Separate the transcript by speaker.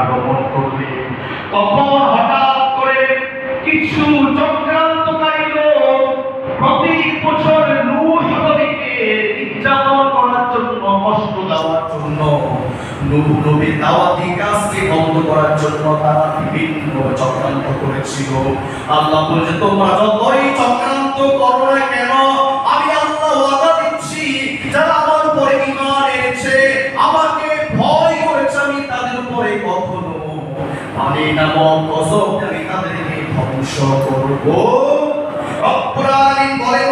Speaker 1: আগমন করবে। তখন হঠাৎ করে কিছু চক্রান্তকারী লোক প্রতি বছর নূহ নবীকে নির্যাতন করার জন্য, কষ্ট দেওয়ার জন্য, নূহ নবীর দাওয়াতি কাজকে বন্ধ করার জন্য তারা বিভিন্ন চক্রান্ত করেছিল। আল্লাহ বলেছে, তোমরা যতই চক্রান্ত করো না কেন, আমি আল্লাহ ওয়াদা দিচ্ছি, যারা আমার উপরে ঈমান এনেছে, আমাকে ভয় করেছে, আমি তাদের উপরে কখনো পানি নামক গজব আমি তাদেরকে ধ্বংস করব। রব্বুল আলামিন বলেন,